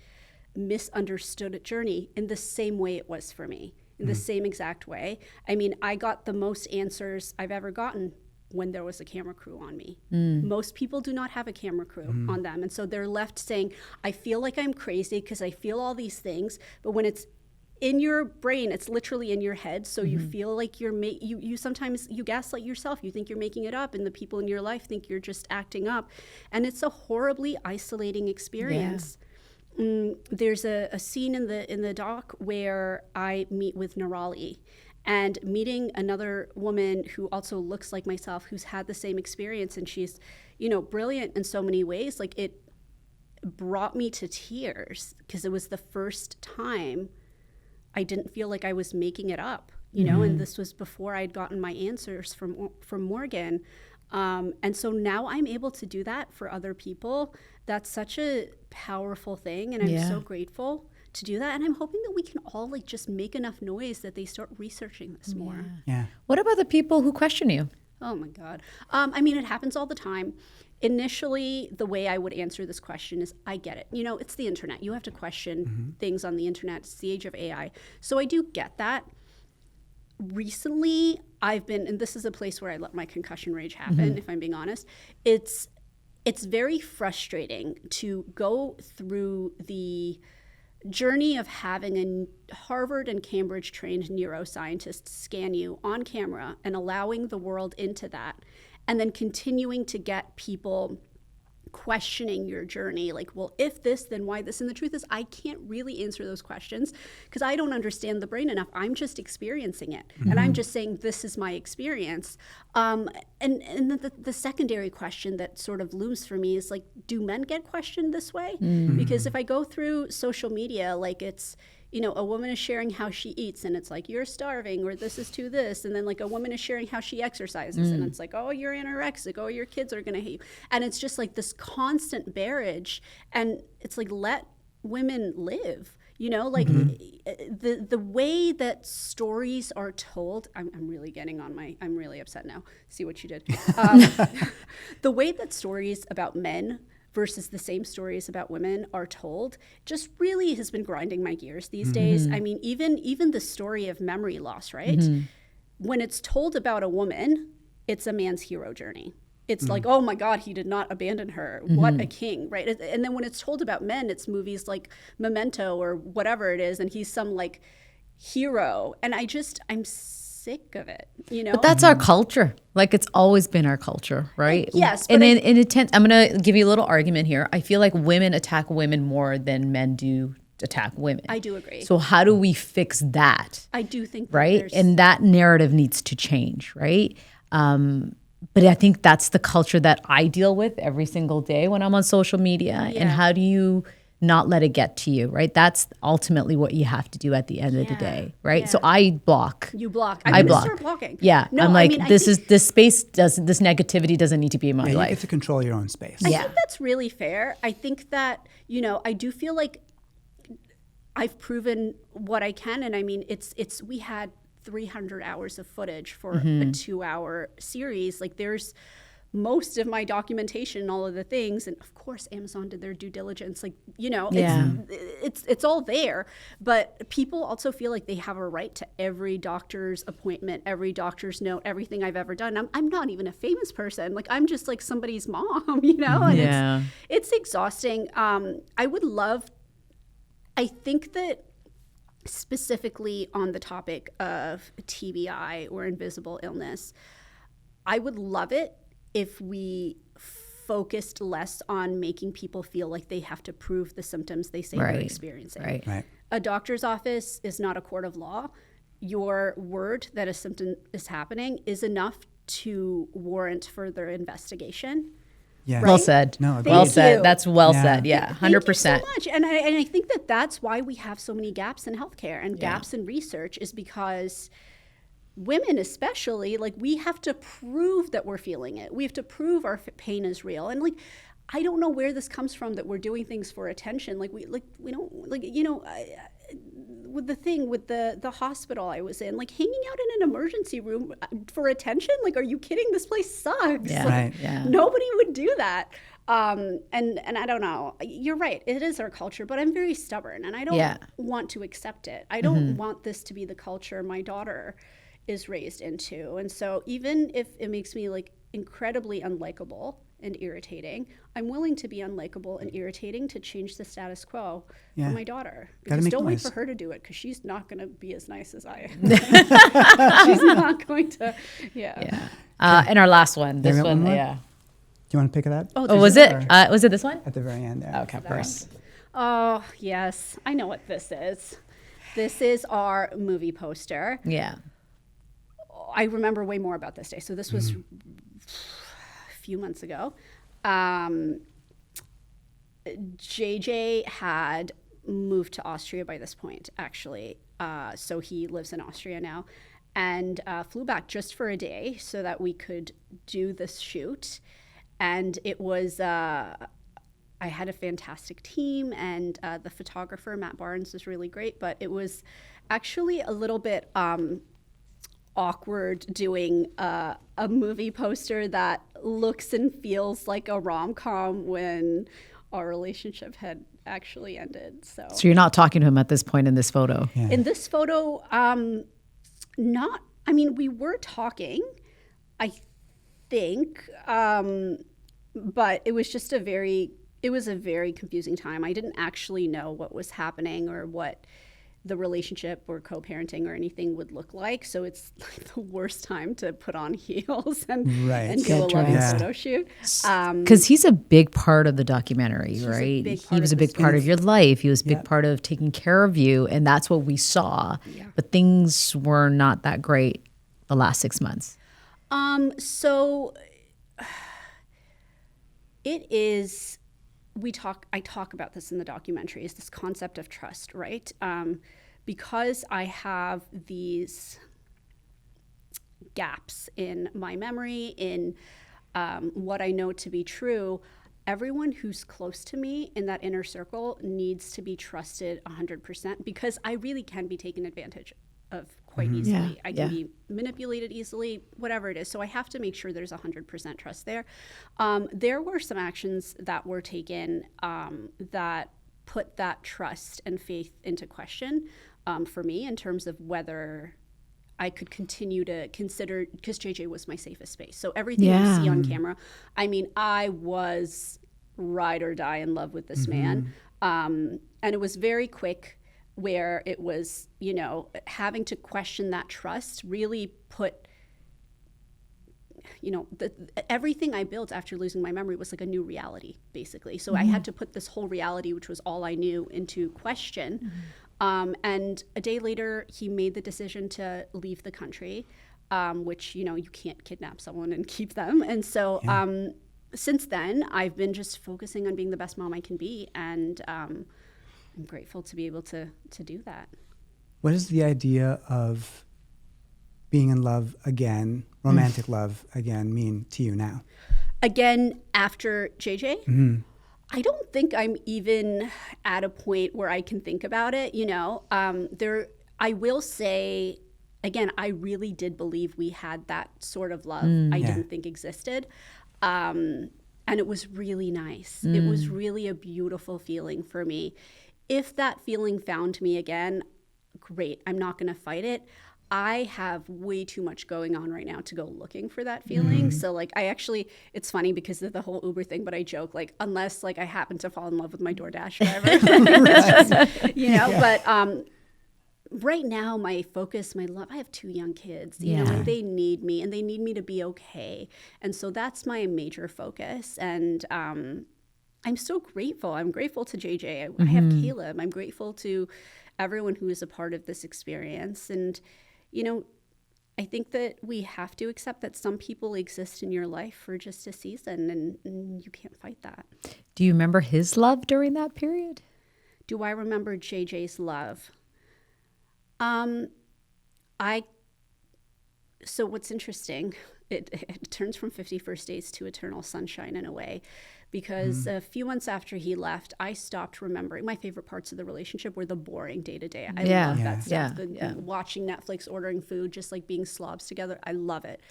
[SPEAKER 1] misunderstood journey in the same way it was for me, in the same exact way. I mean, I got the most answers I've ever gotten when there was a camera crew on me. Most people do not have a camera crew on them. And so they're left saying, I feel like I'm crazy because I feel all these things, but when it's in your brain, it's literally in your head. So you feel like you sometimes you gaslight yourself. You think you're making it up, and the people in your life think you're just acting up. And it's a horribly isolating experience. There's a scene in the doc where I meet with Nirali, and meeting another woman who also looks like myself, who's had the same experience, and she's, brilliant in so many ways. Like, it brought me to tears because it was the first time I didn't feel like I was making it up, and this was before I'd gotten my answers from Morgan. And so now I'm able to do that for other people. That's such a powerful thing, and I'm so grateful to do that. And I'm hoping that we can all just make enough noise that they start researching this more.
[SPEAKER 2] Yeah.
[SPEAKER 3] What about the people who question you?
[SPEAKER 1] Oh my God. It happens all the time. Initially, the way I would answer this question is, I get it. It's the internet. You have to question things on the internet. It's the age of AI. So I do get that. Recently, I've been, and this is a place where I let my concussion rage happen, if I'm being honest. It's very frustrating to go through the journey of having a Harvard and Cambridge trained neuroscientist scan you on camera and allowing the world into that, and then continuing to get people questioning your journey, like, well, if this, then why this? And the truth is, I can't really answer those questions because I don't understand the brain enough. I'm just experiencing it, and I'm just saying this is my experience. And the secondary question that sort of looms for me is, like, do men get questioned this way? Because if I go through social media, like, it's, a woman is sharing how she eats, and it's like, you're starving, or this is to this. And then, like, a woman is sharing how she exercises, and it's like, oh, you're anorexic, oh, your kids are going to hate you. And it's just like this constant barrage. And it's like, let women live, the way that stories are told. I'm really getting on I'm really upset now. See what you did. The way that stories about men versus the same stories about women are told just really has been grinding my gears these days. I mean, even the story of memory loss, right? When it's told about a woman, it's a man's hero journey. It's like, oh my God, he did not abandon her. What a king, right? And then when it's told about men, it's movies like Memento or whatever it is, and he's some like hero. And I'm sick of it,
[SPEAKER 3] But that's our culture. Like, it's always been our culture, right?
[SPEAKER 1] Yes.
[SPEAKER 3] And then I'm going to give you a little argument here. I feel like women attack women more than men do attack women.
[SPEAKER 1] I do agree.
[SPEAKER 3] So how do we fix that?
[SPEAKER 1] I do think
[SPEAKER 3] right? And that narrative needs to change, right? But I think that's the culture that I deal with every single day when I'm on social media. And how do you not let it get to you, right? That's ultimately what you have to do at the end of the day, right? So I block.
[SPEAKER 1] You block.
[SPEAKER 3] I block.
[SPEAKER 1] Start blocking.
[SPEAKER 3] Yeah, no, I'm like, this negativity doesn't need to be in my life.
[SPEAKER 2] You get to control your own space.
[SPEAKER 1] I think that's really fair. I think that, I do feel like I've proven what I can. And I mean, we had 300 hours of footage for a 2-hour series. Like there's most of my documentation and all of the things, and of course Amazon did their due diligence, like, you know, it's all there. But people also feel like they have a right to every doctor's appointment, every doctor's note, everything I've ever done. I'm not even a famous person, like I'm just like somebody's mom, you know. And it's exhausting. I think that specifically on the topic of TBI or invisible illness, I would love it if we focused less on making people feel like they have to prove the symptoms they say they're experiencing.
[SPEAKER 2] Right.
[SPEAKER 1] A doctor's office is not a court of law. Your word that a symptom is happening is enough to warrant further investigation.
[SPEAKER 2] Yeah.
[SPEAKER 3] Well said.
[SPEAKER 2] No,
[SPEAKER 3] well
[SPEAKER 2] agreed.
[SPEAKER 3] said. That's well said. Yeah, 100%.
[SPEAKER 1] Thank you so much. And I think that that's why we have so many gaps in healthcare and gaps in research, is because women especially, like, we have to prove that we're feeling it. We have to prove our pain is real. And like, I don't know where this comes from, that we're doing things for attention. Like we don't, like, you know, with the thing with the hospital I was in, like hanging out in an emergency room for attention. Like, are you kidding? This place sucks.
[SPEAKER 3] Yeah.
[SPEAKER 1] Like,
[SPEAKER 3] Yeah.
[SPEAKER 1] nobody would do that. And I don't know. You're right. It is our culture, but I'm very stubborn and I don't want to accept it. I don't want this to be the culture my daughter is raised into. And so even if it makes me like incredibly unlikable and irritating, I'm willing to be unlikable and irritating to change the status quo for my daughter. Because don't wait for her to do it, because she's not going to be as nice as I am. She's not going to,
[SPEAKER 3] And our last one, this one,
[SPEAKER 2] Do you want to pick it up?
[SPEAKER 3] was it this one?
[SPEAKER 2] At the very end there.
[SPEAKER 3] Okay, of course.
[SPEAKER 1] Oh, yes. I know what this is. This is our movie poster.
[SPEAKER 3] Yeah.
[SPEAKER 1] I remember way more about this day. So this was a few months ago. JJ had moved to Austria by this point, actually. So he lives in Austria now, and flew back just for a day so that we could do this shoot. And it was, I had a fantastic team, and the photographer, Matt Barnes, was really great, but it was actually a little bit awkward doing a movie poster that looks and feels like a rom-com when our relationship had actually ended. So
[SPEAKER 3] you're not talking to him at this point in this photo?
[SPEAKER 2] Yeah.
[SPEAKER 1] In this photo, we were talking, I think, but it was just a very confusing time. I didn't actually know what was happening or what the relationship or co-parenting or anything would look like. So it's like the worst time to put on heels and go a loving photo shoot.
[SPEAKER 3] Because he's a big part of the documentary, right? He was a big part of your life. He was a big part of taking care of you. And that's what we saw. Yeah. But things were not that great the last 6 months.
[SPEAKER 1] So it is, I talk about this in the documentary, is this concept of trust, right? Because I have these gaps in my memory, in what I know to be true, everyone who's close to me in that inner circle needs to be trusted 100%, because I really can be taken advantage of quite easily. I can be manipulated easily, whatever it is. So I have to make sure there's 100% trust there. There were some actions that were taken that put that trust and faith into question for me, in terms of whether I could continue to consider, because JJ was my safest space. So everything you see on camera, I mean, I was ride or die in love with this man. And it was very quick, where it was, having to question that trust really put, everything I built after losing my memory was like a new reality, basically. So I had to put this whole reality, which was all I knew, into question. And a day later, he made the decision to leave the country, which, you can't kidnap someone and keep them. And so since then, I've been just focusing on being the best mom I can be. And I'm grateful to be able to do that.
[SPEAKER 2] What is the idea of being in love again, romantic love again, mean to you now?
[SPEAKER 1] Again, after JJ? I don't think I'm even at a point where I can think about it. I will say, again, I really did believe we had that sort of love I didn't think existed. And it was really nice. It was really a beautiful feeling for me. If that feeling found me again, great. I'm not going to fight it. I have way too much going on right now to go looking for that feeling. So like it's funny because of the whole Uber thing, but I joke like, unless like I happen to fall in love with my DoorDash driver, but right now my focus, my love, I have 2 young kids, you know, and they need me and they need me to be okay. And so that's my major focus. And I'm so grateful. I'm grateful to JJ. I have Caleb. I'm grateful to everyone who is a part of this experience. And, you know, I think that we have to accept that some people exist in your life for just a season, and you can't fight that.
[SPEAKER 3] Do you remember his love during that period?
[SPEAKER 1] Do I remember JJ's love? So what's interesting, it turns from 50 First Dates to Eternal Sunshine in a way, because a few months after he left, I stopped remembering. My favorite parts of the relationship were the boring day-to-day. I love that stuff. Watching Netflix, ordering food, just like being slobs together. I love it.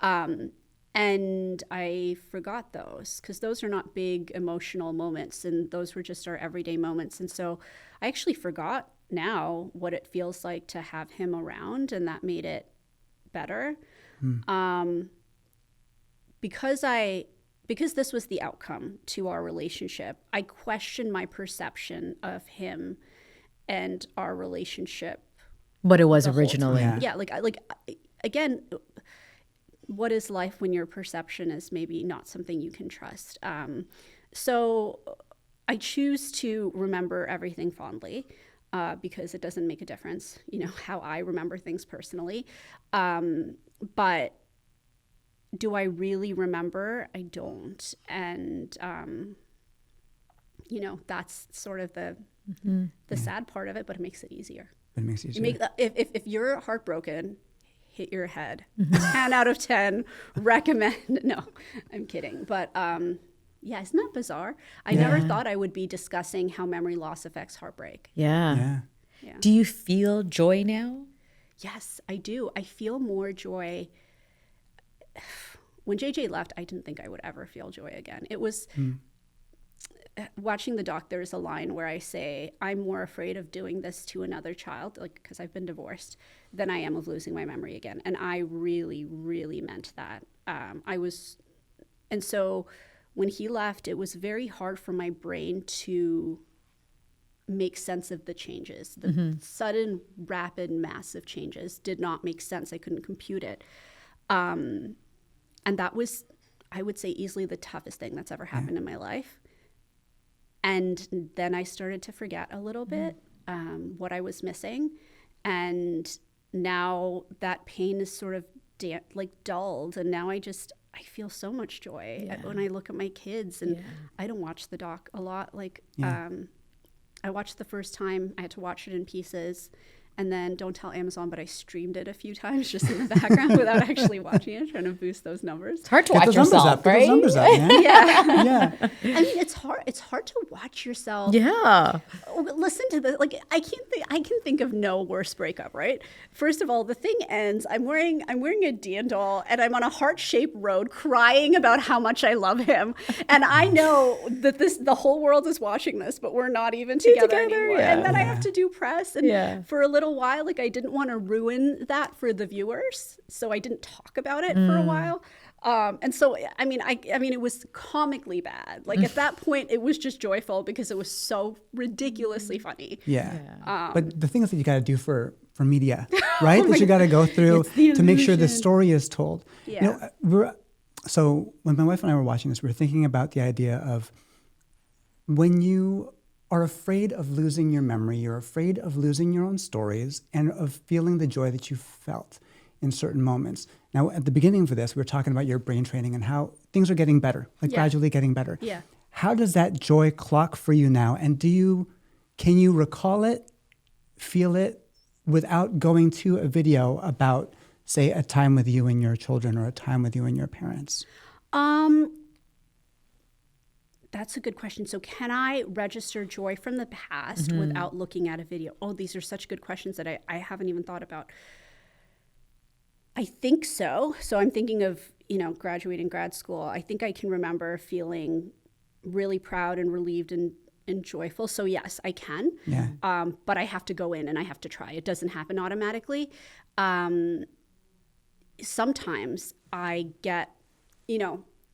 [SPEAKER 1] And I forgot those because those are not big emotional moments, and those were just our everyday moments. And so I actually forgot now what it feels like to have him around, and that made it better. Because this was the outcome to our relationship, I questioned my perception of him and our relationship.
[SPEAKER 3] What it was originally.
[SPEAKER 1] Again, what is life when your perception is maybe not something you can trust? So I choose to remember everything fondly because it doesn't make a difference, you know, how I remember things personally. But do I really remember? I don't. And, you know, that's sort of the sad part of it, but it makes it easier.
[SPEAKER 2] It makes it easier.
[SPEAKER 1] If you're heartbroken, hit your head. 10 out of 10 recommend. No, I'm kidding. But yeah, isn't that bizarre? I never thought I would be discussing how memory loss affects heartbreak.
[SPEAKER 3] Yeah. Do you feel joy now?
[SPEAKER 1] Yes, I do. I feel more joy. When JJ left, I didn't think I would ever feel joy again. It was watching the doc. There's a line where I say, I'm more afraid of doing this to another child, like because I've been divorced, than I am of losing my memory again. And I really, really meant that. And so when he left, it was very hard for my brain to make sense of the changes. The sudden, rapid, massive changes did not make sense. I couldn't compute it. And that was, I would say, easily the toughest thing that's ever happened in my life. And then I started to forget a little bit what I was missing. And now that pain is sort of dulled. And now I feel so much joy when I look at my kids. And I don't watch the doc a lot. I watched the first time. I had to watch it in pieces. And then don't tell Amazon, but I streamed it a few times just in the background without actually watching it, trying to boost those numbers.
[SPEAKER 3] It's hard to watch yourself, right?
[SPEAKER 2] Get those numbers up, man.
[SPEAKER 1] Yeah. I mean, it's hard to watch yourself.
[SPEAKER 3] Yeah.
[SPEAKER 1] Listen to this. Like I can think of no worse breakup, right? First of all, the thing ends. I'm wearing a Dean doll, and I'm on a heart-shaped road crying about how much I love him. And I know that the whole world is watching this, but we're not even together anymore.
[SPEAKER 3] Yeah.
[SPEAKER 1] And then I have to do press, and for a little while, like I didn't want to ruin that for the viewers, so I didn't talk about it for a while. And so, I mean, it was comically bad. Like at that point, it was just joyful because it was so ridiculously funny.
[SPEAKER 2] Yeah. But the things that you got to do for media, right? That you got to go through to make sure the story is told.
[SPEAKER 1] Yeah.
[SPEAKER 2] You know, so when my wife and I were watching this, we were thinking about the idea of when you are afraid of losing your memory, you're afraid of losing your own stories and of feeling the joy that you felt in certain moments. Now, at the beginning for this, we were talking about your brain training and how things are getting better, gradually getting better.
[SPEAKER 1] Yeah.
[SPEAKER 2] How does that joy clock for you now? And can you recall it, feel it, without going to a video about, say, a time with you and your children or a time with you and your parents?
[SPEAKER 1] That's a good question. So can I register joy from the past without looking at a video? Oh, these are such good questions that I haven't even thought about. I think so. So I'm thinking of, graduating grad school. I think I can remember feeling really proud and relieved and joyful. So yes, I can.
[SPEAKER 2] Yeah.
[SPEAKER 1] But I have to go in and I have to try. It doesn't happen automatically. Sometimes I get,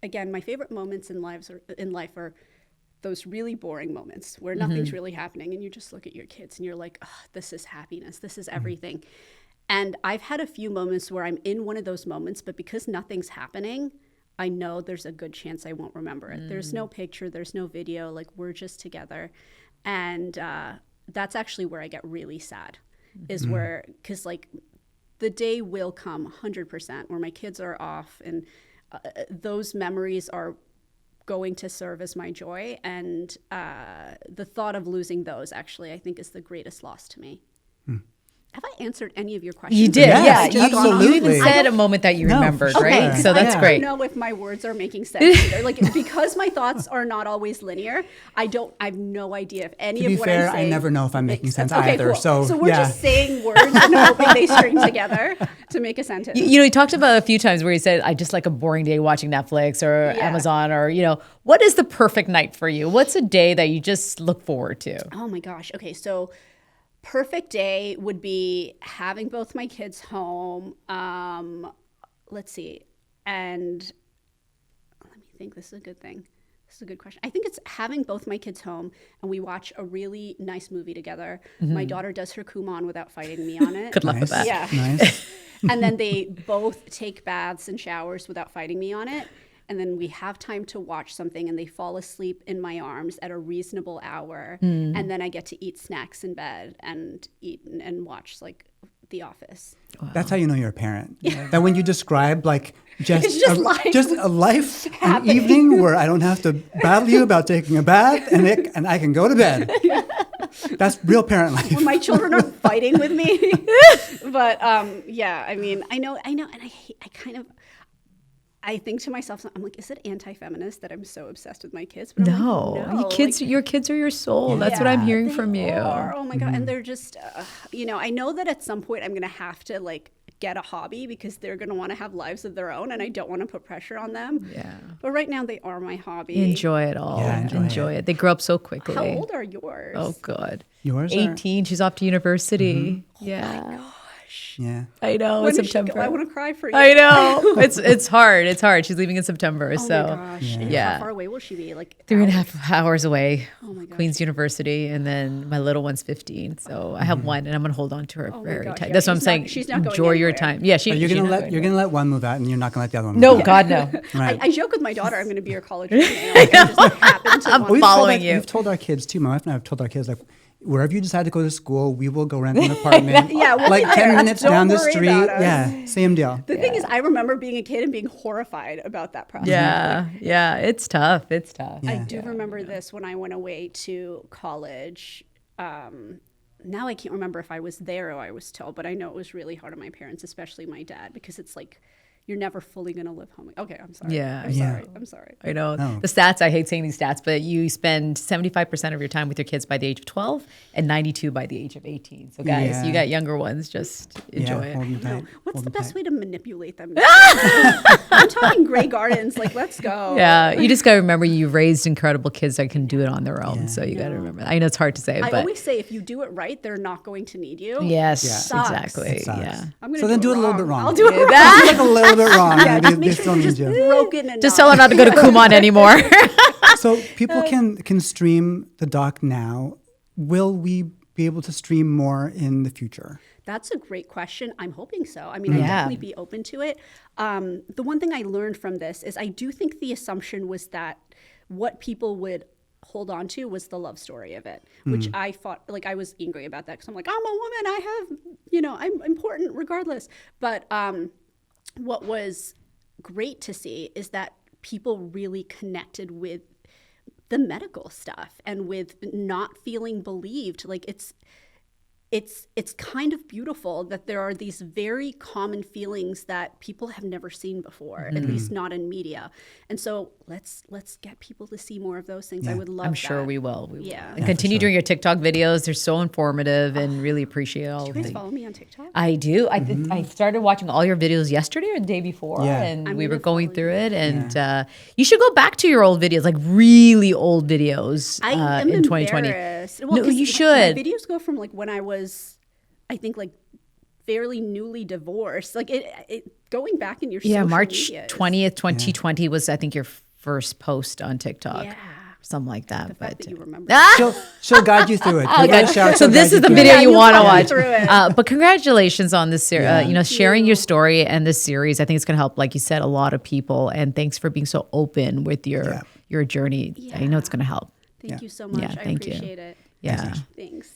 [SPEAKER 1] again, my favorite moments in life are those really boring moments where nothing's really happening and you just look at your kids and you're like, oh, this is happiness. This is everything. And I've had a few moments where I'm in one of those moments, but because nothing's happening, I know there's a good chance I won't remember it. There's no picture, there's no video, like we're just together. And that's actually where I get really sad, is where, because like the day will come 100% where my kids are off and those memories are going to serve as my joy. And the thought of losing those actually, I think, is the greatest loss to me. Have I answered any of your questions?
[SPEAKER 3] You did,
[SPEAKER 2] Yes,
[SPEAKER 3] yeah.
[SPEAKER 2] absolutely.
[SPEAKER 3] You even said a moment that you remembered,
[SPEAKER 2] for
[SPEAKER 3] right?
[SPEAKER 2] sure.
[SPEAKER 3] So that's great.
[SPEAKER 1] I don't know if my words are making sense either. Like, because my thoughts are not always linear, I have no idea if any
[SPEAKER 2] To
[SPEAKER 1] of
[SPEAKER 2] be
[SPEAKER 1] what
[SPEAKER 2] fair,
[SPEAKER 1] I'm saying
[SPEAKER 2] I never know if I'm making
[SPEAKER 1] makes
[SPEAKER 2] sense
[SPEAKER 1] Okay,
[SPEAKER 2] either.
[SPEAKER 1] cool.
[SPEAKER 2] So
[SPEAKER 1] we're
[SPEAKER 2] yeah.
[SPEAKER 1] just saying words and hoping they string together to make a sentence.
[SPEAKER 3] He talked about a few times where he said, I just like a boring day watching Netflix or Amazon or, what is the perfect night for you? What's a day that you just look forward to?
[SPEAKER 1] Oh my gosh. Okay, so perfect day would be having both my kids home. Let's see. And let me think. This is a good thing. This is a good question. I think it's having both my kids home and we watch a really nice movie together. My daughter does her Kumon without fighting me on it.
[SPEAKER 3] Good luck with that.
[SPEAKER 1] Yeah.
[SPEAKER 2] Nice.
[SPEAKER 1] And then they both take baths and showers without fighting me on it. And then we have time to watch something and they fall asleep in my arms at a reasonable hour. And then I get to eat snacks in bed and eat and watch like The Office.
[SPEAKER 2] Wow. That's how you know you're a parent. That when you describe like
[SPEAKER 1] It's just
[SPEAKER 2] a life, an
[SPEAKER 1] happening.
[SPEAKER 2] evening where I don't have to battle you about taking a bath and I can go to bed. That's real parent life.
[SPEAKER 1] When my children are fighting with me. But yeah, I mean, I know, and I think to myself, I'm like, is it anti-feminist that I'm so obsessed with my kids? But I'm
[SPEAKER 3] No,
[SPEAKER 1] like,
[SPEAKER 3] your kids are your soul. That's what I'm hearing
[SPEAKER 1] they
[SPEAKER 3] from you.
[SPEAKER 1] are. Oh my God. And they're just, I know that at some point I'm going to have to like get a hobby because they're going to want to have lives of their own and I don't want to put pressure on them.
[SPEAKER 3] Yeah.
[SPEAKER 1] But right now they are my hobby.
[SPEAKER 3] Enjoy it all.
[SPEAKER 2] Yeah, enjoy
[SPEAKER 3] it. They grow up so quickly.
[SPEAKER 1] How old are yours?
[SPEAKER 3] Oh, good.
[SPEAKER 2] Yours are-
[SPEAKER 3] 18. She's off to university. Yeah.
[SPEAKER 2] Yeah.
[SPEAKER 3] I know.
[SPEAKER 1] When
[SPEAKER 3] It's
[SPEAKER 1] does she go?
[SPEAKER 3] September.
[SPEAKER 1] I want to cry for you.
[SPEAKER 3] I know. It's hard. It's hard. She's leaving in September.
[SPEAKER 1] Oh
[SPEAKER 3] so
[SPEAKER 1] my gosh. And
[SPEAKER 3] Yeah.
[SPEAKER 1] how far away will she be? Like
[SPEAKER 3] 3.5 hours away.
[SPEAKER 1] Oh my gosh.
[SPEAKER 3] Queen's University, and then my little one's 15. So I have one, and I'm gonna hold on to her
[SPEAKER 1] my
[SPEAKER 3] very
[SPEAKER 1] gosh,
[SPEAKER 3] tight.
[SPEAKER 1] yeah,
[SPEAKER 3] That's what I'm
[SPEAKER 1] she's not-
[SPEAKER 3] saying.
[SPEAKER 1] she's not going
[SPEAKER 3] Enjoy your
[SPEAKER 1] anywhere.
[SPEAKER 3] time. Yeah,
[SPEAKER 2] But you're
[SPEAKER 3] she's
[SPEAKER 2] gonna
[SPEAKER 3] not
[SPEAKER 2] let
[SPEAKER 3] going
[SPEAKER 2] let one move out, and you're not gonna let the other one move
[SPEAKER 3] No,
[SPEAKER 2] out.
[SPEAKER 3] God, no.
[SPEAKER 2] Right.
[SPEAKER 1] I joke with my daughter I'm going to be her college roommate. Like, I just happen to
[SPEAKER 3] I'm
[SPEAKER 1] want
[SPEAKER 2] We've
[SPEAKER 3] following
[SPEAKER 2] told,
[SPEAKER 3] you.
[SPEAKER 2] We've told our kids too. My wife and I have told our kids like, wherever you decide to go to school, we will go rent an apartment.
[SPEAKER 1] Yeah, we'll
[SPEAKER 2] like
[SPEAKER 1] be
[SPEAKER 2] 10
[SPEAKER 1] there.
[SPEAKER 2] minutes
[SPEAKER 1] Don't
[SPEAKER 2] down the
[SPEAKER 1] worry
[SPEAKER 2] street.
[SPEAKER 1] about us.
[SPEAKER 2] Yeah, same deal.
[SPEAKER 1] The thing is, I remember being a kid and being horrified about that process.
[SPEAKER 3] Yeah, it's tough. It's tough.
[SPEAKER 1] I do remember this when I went away to college. Now I can't remember if I was there or I was told, but I know it was really hard on my parents, especially my dad, because it's like you're never fully going to live home. Okay, I'm sorry.
[SPEAKER 3] Yeah,
[SPEAKER 1] I'm
[SPEAKER 3] yeah.
[SPEAKER 1] sorry. I'm sorry.
[SPEAKER 3] I know.
[SPEAKER 2] Oh.
[SPEAKER 3] The stats, I hate saying these stats, but you spend 75% of your time with your kids by the age of 12 and 92 by the age of 18. So guys,
[SPEAKER 2] Yeah.
[SPEAKER 3] you got younger ones, just enjoy
[SPEAKER 2] Hold
[SPEAKER 3] it.
[SPEAKER 2] them tight.
[SPEAKER 1] What's
[SPEAKER 2] Hold
[SPEAKER 1] the
[SPEAKER 2] them
[SPEAKER 1] best
[SPEAKER 2] tight.
[SPEAKER 1] way to manipulate them? I'm talking Grey Gardens. Like, let's go.
[SPEAKER 3] Yeah, you just got to remember you raised incredible kids that can do it on their own. So you got to remember that. I know it's hard to say,
[SPEAKER 1] I
[SPEAKER 3] but
[SPEAKER 1] always say if you do it right, they're not going to need you.
[SPEAKER 3] yes,
[SPEAKER 1] Sucks.
[SPEAKER 3] exactly.
[SPEAKER 2] It sucks.
[SPEAKER 3] Yeah.
[SPEAKER 1] I'm gonna
[SPEAKER 2] So then do it a little
[SPEAKER 1] wrong.
[SPEAKER 2] bit wrong.
[SPEAKER 1] I'll do it wrong.
[SPEAKER 2] Do it like a little bit wrong.
[SPEAKER 1] Yeah,
[SPEAKER 2] They
[SPEAKER 1] just make
[SPEAKER 2] still
[SPEAKER 1] sure
[SPEAKER 2] need
[SPEAKER 1] you're just
[SPEAKER 2] you.
[SPEAKER 1] broken and
[SPEAKER 3] Just tell her not to go to Kumon anymore.
[SPEAKER 2] So people can stream the doc now. Will we be able to stream more in the future?
[SPEAKER 1] That's a great question. I'm hoping so. I mean, I'd definitely be open to it. The one thing I learned from this is I do think the assumption was that what people would hold on to was the love story of it, which I thought, like, I was angry about that because I'm like, I'm a woman. I have, I'm important regardless. But what was great to see is that people really connected with the medical stuff and with not feeling believed. Like, it's kind of beautiful that there are these very common feelings that people have never seen before, at least not in media. And so let's get people to see more of those things. I would love
[SPEAKER 3] I'm
[SPEAKER 1] that.
[SPEAKER 3] sure we will. We will.
[SPEAKER 1] Yeah.
[SPEAKER 3] And continue doing your TikTok videos. They're so informative and really appreciate all
[SPEAKER 1] Do
[SPEAKER 3] of
[SPEAKER 1] you guys
[SPEAKER 3] the.
[SPEAKER 1] follow me on TikTok?
[SPEAKER 3] I do. I started watching all your videos yesterday or the day before,
[SPEAKER 2] Yeah.
[SPEAKER 3] and we
[SPEAKER 1] gonna
[SPEAKER 3] were going
[SPEAKER 1] follow
[SPEAKER 3] through it. And you should go back to your old videos, like really old videos
[SPEAKER 1] I am
[SPEAKER 3] in 2020.
[SPEAKER 1] embarrassed.
[SPEAKER 3] No,
[SPEAKER 1] 'cause
[SPEAKER 3] you should.
[SPEAKER 1] My videos go from like when I was, I think like fairly newly divorced. Like it going back in your
[SPEAKER 3] Yeah,
[SPEAKER 1] social
[SPEAKER 3] March
[SPEAKER 1] media is-
[SPEAKER 3] 20th, 2020 was, I think, your first post on TikTok.
[SPEAKER 1] Yeah.
[SPEAKER 3] Something like that.
[SPEAKER 1] The
[SPEAKER 3] But
[SPEAKER 1] fact that you remember.
[SPEAKER 2] She'll guide you through it. Give her a shout,
[SPEAKER 3] so
[SPEAKER 2] she'll
[SPEAKER 3] this
[SPEAKER 2] guide
[SPEAKER 3] is the
[SPEAKER 2] you through
[SPEAKER 3] video
[SPEAKER 2] it.
[SPEAKER 3] you
[SPEAKER 1] you'll
[SPEAKER 3] want to
[SPEAKER 1] talk me
[SPEAKER 3] watch.
[SPEAKER 1] through it.
[SPEAKER 3] But congratulations on this series.
[SPEAKER 2] Yeah.
[SPEAKER 3] Sharing your story and this series. I think it's going to help, like you said, a lot of people. And thanks for being so open with your journey. I know it's going to help.
[SPEAKER 1] Thank you so much.
[SPEAKER 3] Yeah,
[SPEAKER 1] I
[SPEAKER 3] thank you.
[SPEAKER 1] appreciate it.
[SPEAKER 3] Yeah.
[SPEAKER 1] Thanks.